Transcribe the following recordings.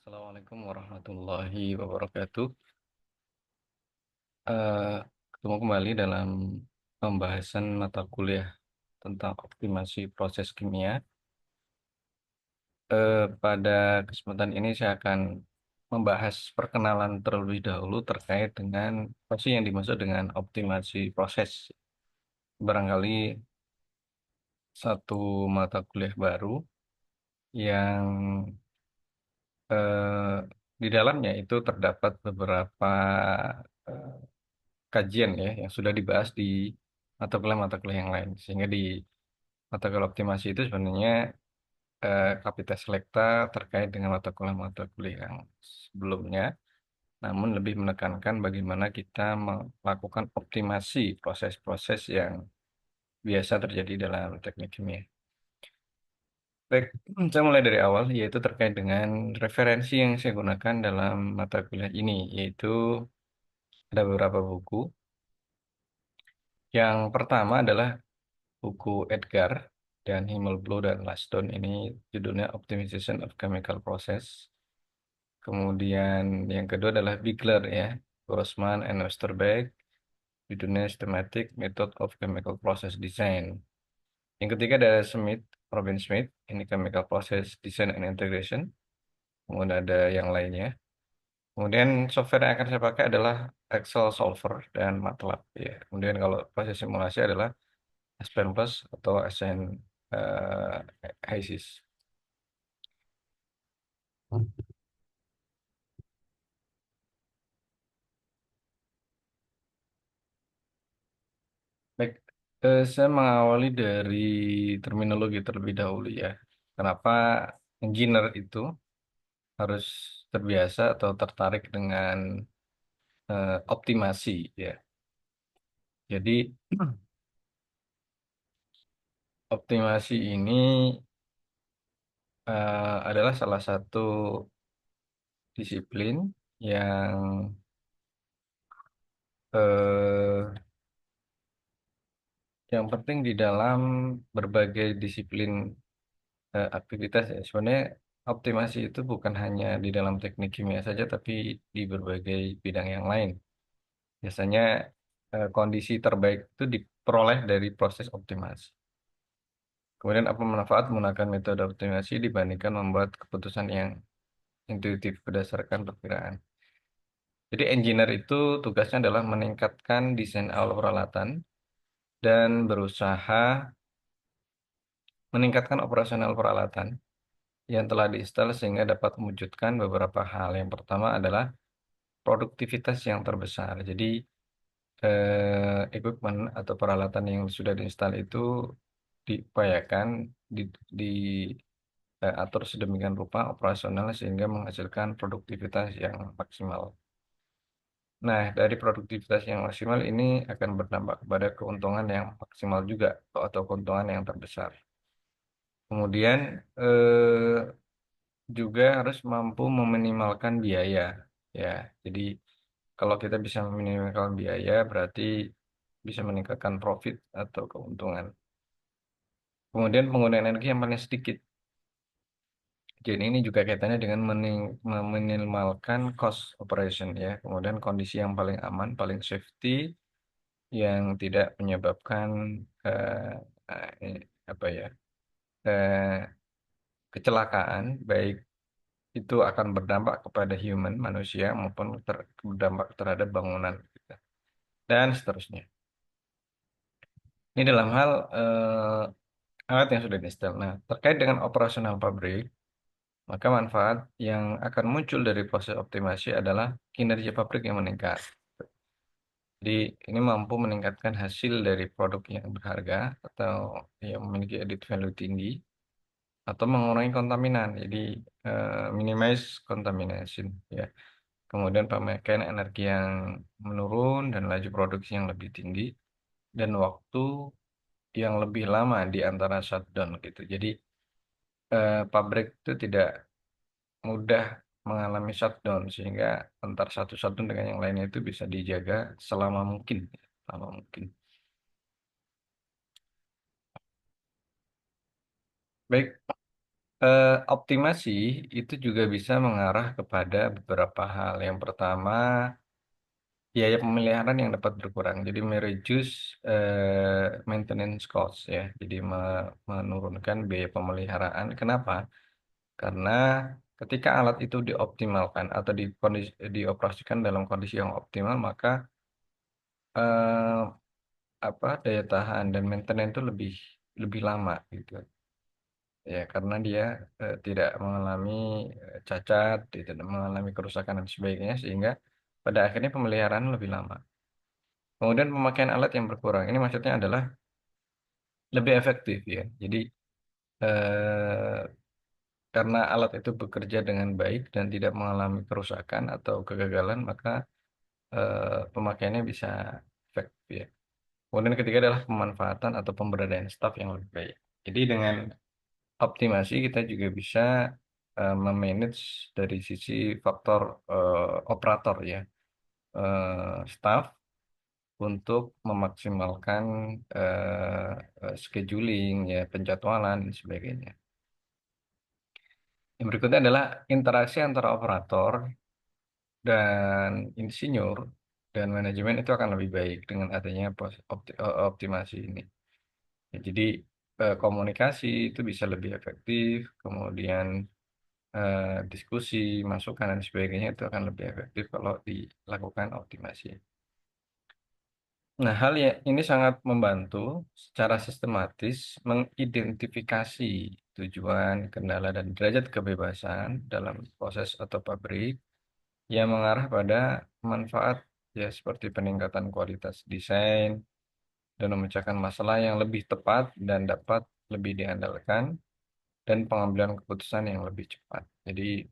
Assalamualaikum warahmatullahi wabarakatuh. Eh, Ketemu kembali dalam pembahasan mata kuliah tentang optimasi proses kimia. Pada kesempatan ini saya akan membahas perkenalan terlebih dahulu terkait dengan apa sih yang dimaksud dengan optimasi proses. Barangkali satu mata kuliah baru yang di dalamnya itu terdapat beberapa eh, kajian ya yang sudah dibahas di mata kuliah yang lain, sehingga di mata kuliah optimasi itu sebenarnya Kapita Selekta terkait dengan mata kuliah yang sebelumnya, namun lebih menekankan bagaimana kita melakukan optimasi proses-proses yang biasa terjadi dalam teknik kimia. Baik, saya mulai dari awal, yaitu terkait dengan referensi yang saya gunakan dalam mata kuliah ini, yaitu ada beberapa buku. Yang pertama adalah buku Edgar dan Himmelblau dan Laston, ini judulnya Optimization of Chemical Process. Kemudian yang kedua adalah Bigler ya, Grossman and Westerbeck, judulnya Systematic Method of Chemical Process Design. Yang ketiga adalah Robin Smith, ini Chemical Process Design and Integration. Kemudian ada yang lainnya. Kemudian software yang akan saya pakai adalah Excel Solver dan MATLAB ya. Kemudian kalau proses simulasi adalah Aspen Plus atau Aspen HYSYS. Baik, saya mengawali dari terminologi terlebih dahulu ya. Kenapa engineer itu harus terbiasa atau tertarik dengan optimasi ya. Jadi optimasi ini adalah salah satu disiplin yang eh, yang penting di dalam berbagai disiplin aktivitas ya. Sebenarnya optimasi itu bukan hanya di dalam teknik kimia saja, tapi di berbagai bidang yang lain. Biasanya kondisi terbaik itu diperoleh dari proses optimasi. Kemudian apa manfaat menggunakan metode optimasi dibandingkan membuat keputusan yang intuitif berdasarkan perkiraan. Jadi engineer itu tugasnya adalah meningkatkan desain awal peralatan dan berusaha meningkatkan operasional peralatan yang telah diinstal sehingga dapat mewujudkan beberapa hal. Yang pertama adalah produktivitas yang terbesar. Jadi equipment atau peralatan yang sudah diinstal itu diupayakan di, di atur sedemikian rupa operasional sehingga menghasilkan produktivitas yang maksimal. Nah, dari produktivitas yang maksimal ini akan berdampak kepada keuntungan yang maksimal juga atau keuntungan yang terbesar. Kemudian juga harus mampu meminimalkan biaya ya. Jadi kalau kita bisa meminimalkan biaya berarti bisa meningkatkan profit atau keuntungan. Kemudian penggunaan energi yang paling sedikit. Jadi ini juga kaitannya dengan meminimalkan cost operation ya. Kemudian kondisi yang paling aman, paling safety, yang tidak menyebabkan eh, apa ya eh, kecelakaan, baik itu akan berdampak kepada human manusia maupun berdampak terhadap bangunan gitu. Dan seterusnya. Ini dalam hal alat yang sudah diinstal. Nah, terkait dengan operasional pabrik, maka manfaat yang akan muncul dari proses optimasi adalah kinerja pabrik yang meningkat. Jadi ini mampu meningkatkan hasil dari produk yang berharga atau yang memiliki added value tinggi atau mengurangi kontaminan. Jadi minimize contamination ya. Kemudian pemakaian energi yang menurun dan laju produksi yang lebih tinggi dan waktu yang lebih lama di antara shutdown gitu. Jadi pabrik itu tidak mudah mengalami shutdown sehingga antar satu shutdown dengan yang lainnya itu bisa dijaga selama mungkin, selama mungkin. Baik, Optimasi itu juga bisa mengarah kepada beberapa hal. Yang pertama, biaya pemeliharaan yang dapat berkurang. Jadi mereduce maintenance cost ya. Jadi menurunkan biaya pemeliharaan. Kenapa? Karena ketika alat itu dioptimalkan atau dioperasikan dalam kondisi yang optimal, maka eh, daya tahan dan maintenance itu lebih lebih lama gitu. Ya, karena dia tidak mengalami cacat, tidak mengalami kerusakan dan sebagainya, sehingga pada akhirnya pemeliharaan lebih lama. Kemudian pemakaian alat yang berkurang, ini maksudnya adalah lebih efektif ya. Jadi eh, karena alat itu bekerja dengan baik dan tidak mengalami kerusakan atau kegagalan, maka pemakaiannya bisa efektif ya. Kemudian ketiga adalah pemanfaatan atau pemberdayaan staf yang lebih baik. Jadi dengan optimasi kita juga bisa memanage dari sisi faktor operator ya, staff untuk memaksimalkan scheduling ya, penjadwalan dan sebagainya. Yang berikutnya adalah interaksi antara operator dan insinyur dan manajemen itu akan lebih baik dengan adanya optimasi ini. Ya, jadi komunikasi itu bisa lebih efektif, kemudian diskusi, masukan dan sebagainya itu akan lebih efektif kalau dilakukan optimasi. Nah, hal ya ini sangat membantu secara sistematis mengidentifikasi tujuan, kendala, dan derajat kebebasan dalam proses atau pabrik yang mengarah pada manfaat ya seperti peningkatan kualitas desain dan memecahkan masalah yang lebih tepat dan dapat lebih diandalkan dan pengambilan keputusan yang lebih cepat. Jadi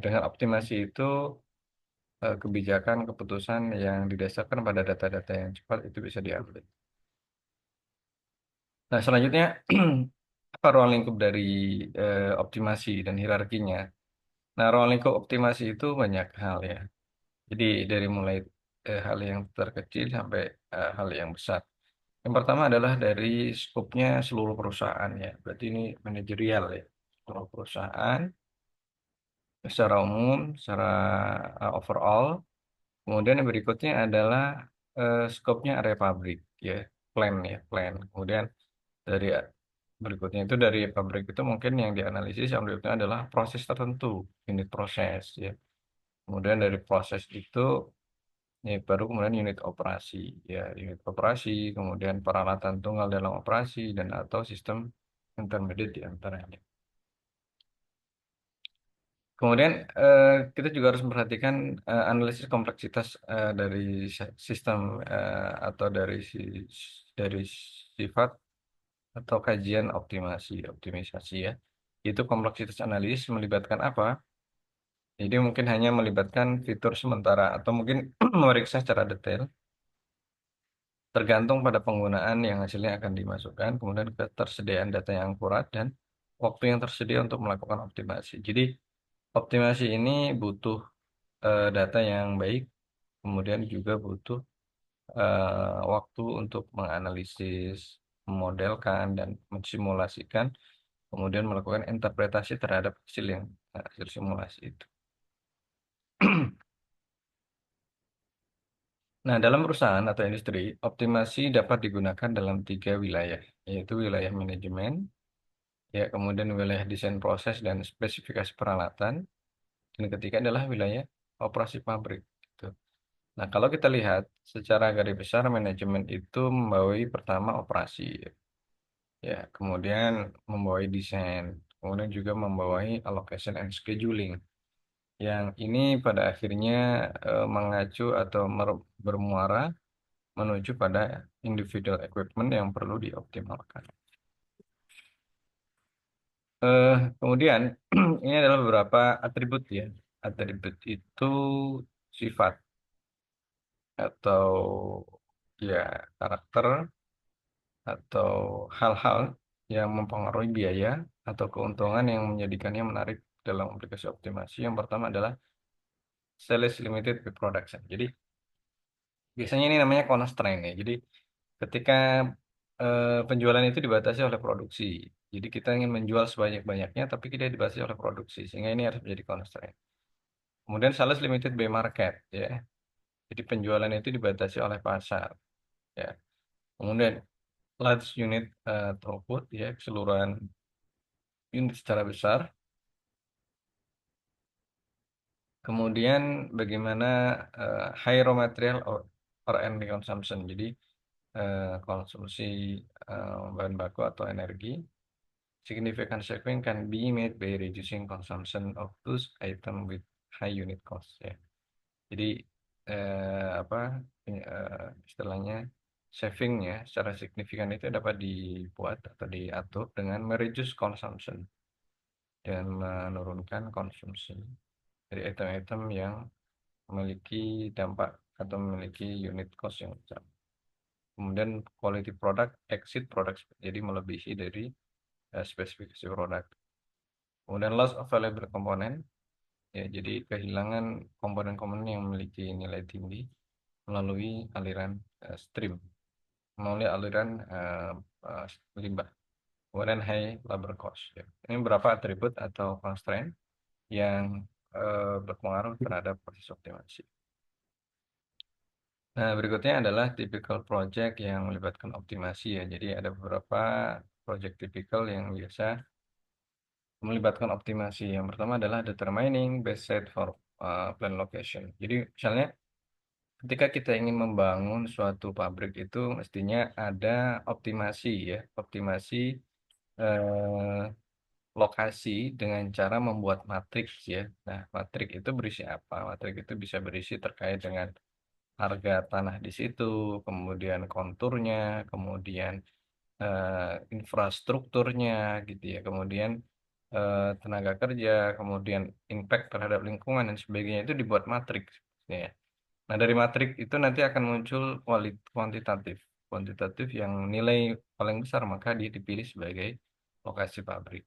dengan optimasi itu kebijakan keputusan yang didasarkan pada data-data yang cepat itu bisa diambil. Nah, selanjutnya apa ruang lingkup dari optimasi dan hierarkinya? Nah, ruang lingkup optimasi itu banyak hal ya. Jadi dari mulai hal yang terkecil sampai hal yang besar. Yang pertama adalah dari skopnya seluruh perusahaan ya. Berarti ini manajerial ya. Seluruh perusahaan secara umum, secara overall. Kemudian yang berikutnya adalah skopnya area pabrik ya, plan ya, plan. Kemudian dari berikutnya itu dari pabrik itu mungkin yang dianalisis yang berikutnya adalah proses tertentu, unit proses ya. Kemudian dari proses itu ya baru kemudian unit operasi ya, unit operasi, kemudian peralatan tunggal dalam operasi dan atau sistem intermediate di antaranya. Kemudian kita juga harus memperhatikan analisis kompleksitas dari sistem atau dari sifat atau kajian optimisasi ya. Itu kompleksitas analisis melibatkan apa? Jadi mungkin hanya melibatkan fitur sementara atau mungkin memeriksa secara detail, tergantung pada penggunaan yang hasilnya akan dimasukkan, kemudian ketersediaan data yang akurat dan waktu yang tersedia untuk melakukan optimasi. Jadi optimasi ini butuh data yang baik, kemudian juga butuh waktu untuk menganalisis, memodelkan, dan mensimulasikan, kemudian melakukan interpretasi terhadap hasil simulasi itu. Nah, dalam perusahaan atau industri, optimasi dapat digunakan dalam tiga wilayah, yaitu wilayah manajemen, ya, kemudian wilayah desain proses dan spesifikasi peralatan, dan ketiga adalah wilayah operasi pabrik. Gitu. Nah, kalau kita lihat secara garis besar, manajemen itu membawahi pertama operasi, ya, kemudian membawahi desain, kemudian juga membawahi allocation and scheduling. Yang ini pada akhirnya mengacu atau bermuara menuju pada individual equipment yang perlu dioptimalkan. Eh, Kemudian ini adalah beberapa atribut ya. Atribut itu sifat atau ya karakter atau hal-hal yang mempengaruhi biaya atau keuntungan yang menjadikannya menarik dalam aplikasi optimasi. Yang pertama adalah sales limited with production. Jadi biasanya ini namanya constraint ya. Jadi ketika penjualan itu dibatasi oleh produksi. Jadi kita ingin menjual sebanyak-banyaknya, tapi kita dibatasi oleh produksi, sehingga ini harus menjadi constraint. Kemudian sales limited by market, ya. Jadi penjualan itu dibatasi oleh pasar, ya. Kemudian large unit throughput, ya, keseluruhan unit secara besar. Kemudian bagaimana high raw material or energy consumption. Jadi konsumsi bahan baku atau energi. Significant saving can be made by reducing consumption of those items with high unit cost. Ya. Jadi apa istilahnya savingnya secara signifikan itu dapat dibuat atau diatur dengan mereduce consumption dan menurunkan konsumsi dari item-item yang memiliki dampak atau memiliki unit cost yang besar. Kemudian quality product exceed product, jadi melebihi dari spesifikasi produk. Kemudian loss of valuable component, ya, jadi kehilangan komponen-komponen yang memiliki nilai tinggi melalui aliran stream, melalui aliran limbah. Kemudian high labor cost. Ya. Ini beberapa atribut atau constraint yang berpengaruh terhadap proses optimasi. Nah, berikutnya adalah typical project yang melibatkan optimasi, ya. Jadi ada beberapa project typical yang biasa melibatkan optimasi. Yang pertama adalah determining best site for plan location. Jadi misalnya ketika kita ingin membangun suatu pabrik itu mestinya ada optimasi, ya, optimasi eh, lokasi dengan cara membuat matriks, ya. Nah, matrik itu berisi apa? Matrik itu bisa berisi terkait dengan harga tanah di situ, kemudian konturnya, kemudian infrastrukturnya, gitu ya, kemudian tenaga kerja, kemudian impact terhadap lingkungan dan sebagainya itu dibuat matriks, ya. Nah, dari matrik itu nanti akan muncul kuantitatif, kuantitatif yang nilai paling besar maka dia dipilih sebagai lokasi pabrik.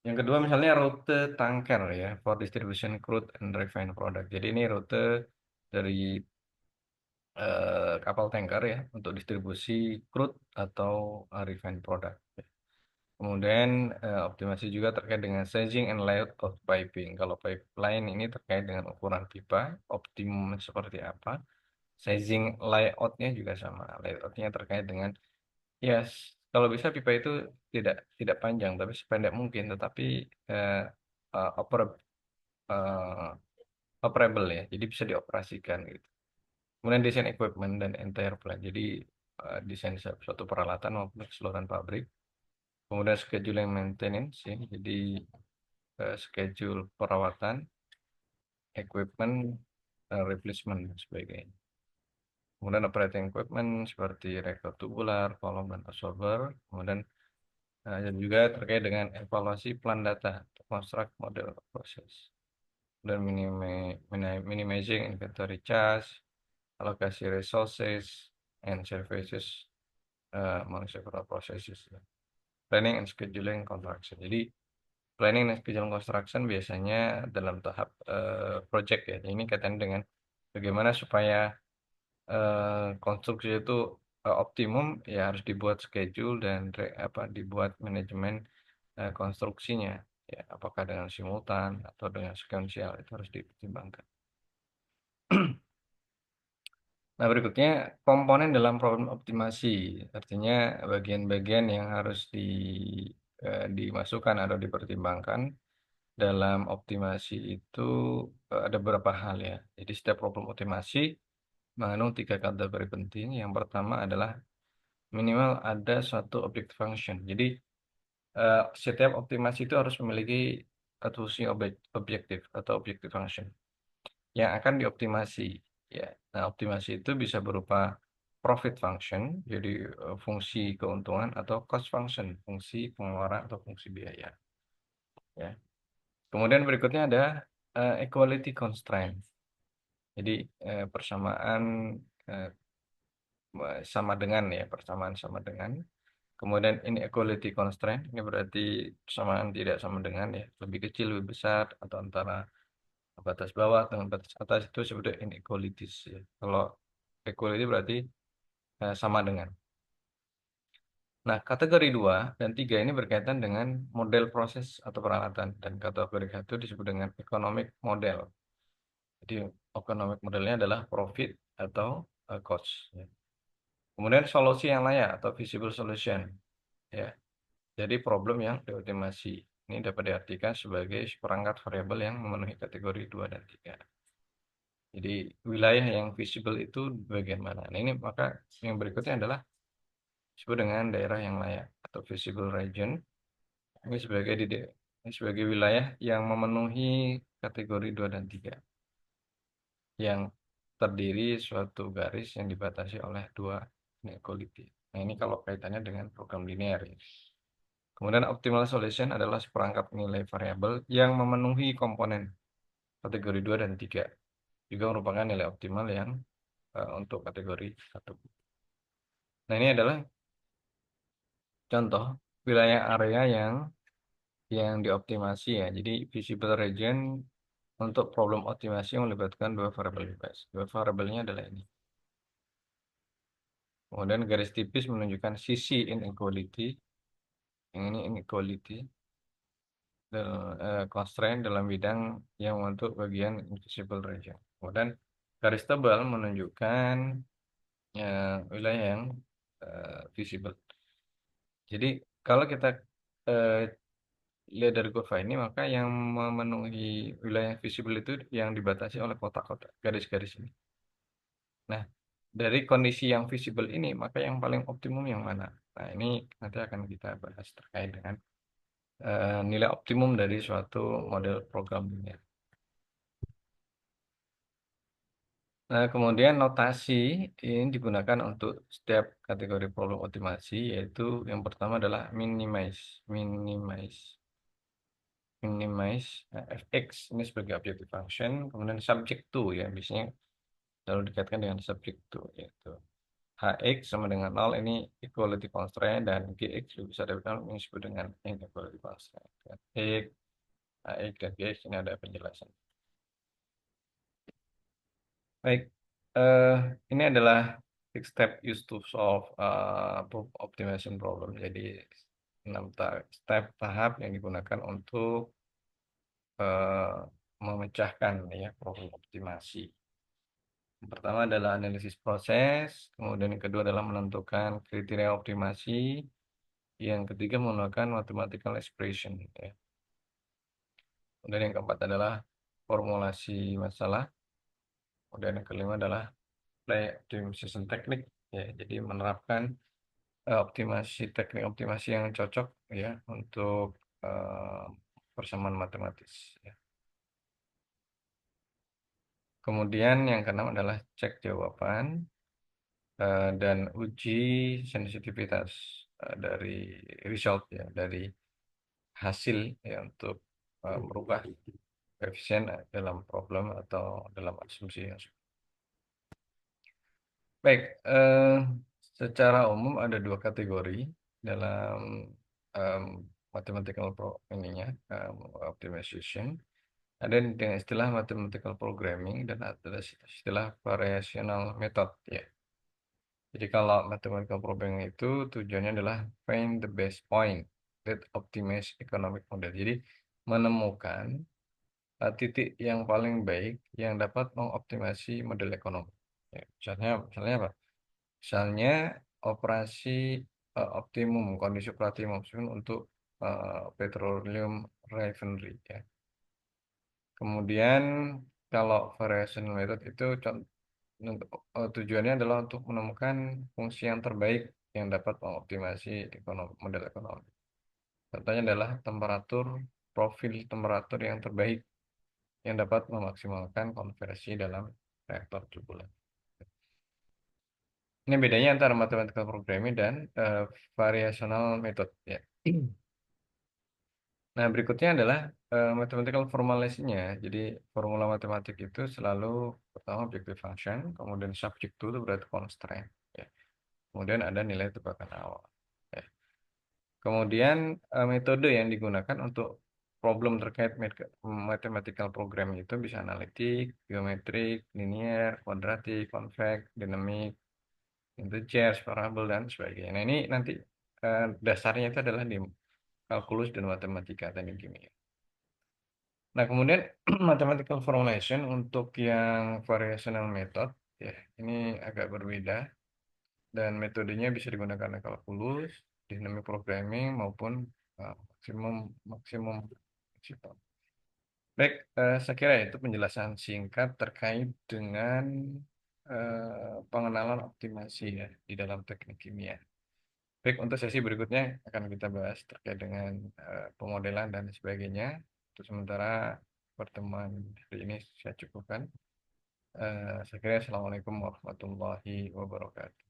Yang kedua misalnya rute tanker, ya, for distribution crude and refined product. Jadi ini rute dari kapal tanker, ya, untuk distribusi crude atau refined product. Kemudian optimasi juga terkait dengan sizing and layout of piping. Kalau pipeline ini terkait dengan ukuran pipa, optimum seperti apa. Sizing layoutnya juga sama. Layoutnya terkait dengan, ya, kalau bisa pipa itu tidak tidak panjang tapi sependek mungkin, tetapi eh, eh, operable, ya. Jadi bisa dioperasikan gitu. Kemudian desain equipment dan entire plant. Jadi desain suatu peralatan maupun keseluruhan pabrik. Kemudian scheduling maintenance, ya. Jadi schedule perawatan, equipment, replacement dan sebagainya. Kemudian operating equipment seperti reaktor tubular, kolom dan absorber. Kemudian dan juga terkait dengan evaluasi plan data, construct model proses. Dan minimizing inventory charge, alokasi resources, and services among several processes. Planning and scheduling construction. Jadi planning dan scheduling construction biasanya dalam tahap project, ya. Ini kaitannya dengan bagaimana supaya konstruksi itu optimum, ya, harus dibuat schedule dan dibuat manajemen konstruksinya, ya, apakah dengan simultan atau dengan sekuensial itu harus dipertimbangkan. Nah, berikutnya komponen dalam problem optimasi, artinya bagian-bagian yang harus dimasukkan atau dipertimbangkan dalam optimasi itu ada beberapa hal, ya. Jadi setiap problem optimasi mengandung tiga kategori penting. Yang pertama adalah minimal ada suatu objective function. Jadi setiap optimasi itu harus memiliki fungsi objektif atau objective function yang akan dioptimasi, ya. Nah, optimasi itu bisa berupa profit function, jadi fungsi keuntungan, atau cost function, fungsi pengeluaran atau fungsi biaya, ya. Kemudian berikutnya ada equality constraint. Jadi persamaan eh, sama dengan, ya, persamaan sama dengan. Kemudian inequality constraint, ini berarti persamaan tidak sama dengan, ya, lebih kecil, lebih besar, atau antara batas bawah dengan batas atas itu sebutnya inequalities, ya. Kalau equality berarti sama dengan. Nah, kategori 2 dan 3 ini berkaitan dengan model proses atau peralatan. Dan kategori 1 disebut dengan economic model. Jadi, economic modelnya adalah profit atau cost. Ya. Kemudian solusi yang layak atau visible solution. Ya. Jadi, problem yang dioptimasi. Ini dapat diartikan sebagai seperangkat variabel yang memenuhi kategori 2 dan 3. Jadi, wilayah yang visible itu bagian mana? Nah, ini maka yang berikutnya adalah disebut dengan daerah yang layak atau visible region. Ini sebagai wilayah yang memenuhi kategori 2 dan 3, yang terdiri suatu garis yang dibatasi oleh dua inequality. Nah, ini kalau kaitannya dengan program linear. Ya. Kemudian optimal solution adalah seperangkat nilai variabel yang memenuhi komponen kategori 2 dan 3. Juga merupakan nilai optimal yang untuk kategori 1. Nah, ini adalah contoh wilayah area yang dioptimasi ya. Jadi visible region untuk problem optimasi yang melibatkan dua variabel bebas. Dua variabelnya adalah ini. Kemudian garis tipis menunjukkan sisi inequality. Yang ini inequality dan constraint dalam bidang yang untuk bagian invisible region. Kemudian garis tebal menunjukkan wilayah yang visible. Jadi kalau kita eh, lihat dari kurva ini, maka yang memenuhi wilayah visible itu yang dibatasi oleh kotak-kotak, garis-garis ini. Nah, dari kondisi yang visible ini, maka yang paling optimum yang mana? Nah, ini nanti akan kita bahas terkait dengan nilai optimum dari suatu model program ini. Nah, kemudian notasi ini digunakan untuk setiap kategori problem optimasi, yaitu yang pertama adalah minimize, minimize, minimize fx ini sebagai objective function, kemudian subject to ya, biasanya selalu dikaitkan dengan subject to, yaitu hx sama dengan 0 ini equality constraint, dan gx juga bisa ini disebut dengan inequality constraint. X, hx, dan gx ini ada penjelasan. Baik, eh, ini adalah six step used to solve optimization problem. Jadi 6 step tahap yang digunakan untuk eh, memecahkan ya problem optimasi. Yang pertama adalah analisis proses, kemudian yang kedua adalah menentukan kriteria optimasi, yang ketiga menggunakan mathematical expression. Ya. Kemudian yang keempat adalah formulasi masalah, kemudian yang kelima adalah play optimization technique. Ya, jadi menerapkan teknik optimasi yang cocok ya untuk eh, persamaan matematis. Ya. Kemudian yang keenam adalah cek jawaban dan uji sensitivitas dari result ya, dari hasil ya untuk merubah koefisien dalam problem atau dalam asumsi yang baik. Secara umum ada dua kategori dalam em, mathematical ininya optimization. Ada dengan istilah mathematical programming dan ada istilah variational method ya. Jadi kalau mathematical programming itu tujuannya adalah find the best point that optimize economic model. Jadi menemukan titik yang paling baik yang dapat mengoptimasi model ekonomi. Ya, misalnya apa? Misalnya operasi optimum, kondisi operatif optimum untuk petroleum refinery ya. Kemudian kalau variational method itu tujuannya adalah untuk menemukan fungsi yang terbaik yang dapat mengoptimasi model ekonomi. Contohnya adalah profil temperatur yang terbaik yang dapat memaksimalkan konversi dalam reaktor tubulan. Ini bedanya antara mathematical programming dan variational method ya. Nah, berikutnya adalah mathematical formalisasinya. Jadi, formula matematik itu selalu pertama objective function, kemudian subject to itu berarti constraint. Ya. Kemudian ada nilai tebakan awal. Ya. Kemudian metode yang digunakan untuk problem terkait mathematical program itu bisa analitik, geometrik, linear, kuadratik, konveks, dinamik, integer, variabel, dan sebagainya. Nah, ini nanti dasarnya itu adalah di kalkulus dan matematika teknik kimia. Nah, kemudian mathematical formulation untuk yang variational method, ya, ini agak berbeda dan metodenya bisa digunakan kalkulus, dynamic programming maupun maksimum maksimum principal. Baik, saya kira itu penjelasan singkat terkait dengan pengenalan optimasi ya di dalam teknik kimia. Baik, untuk sesi berikutnya akan kita bahas terkait dengan pemodelan dan sebagainya. Untuk sementara pertemuan hari ini saya cukupkan. Saya kira Assalamualaikum warahmatullahi wabarakatuh.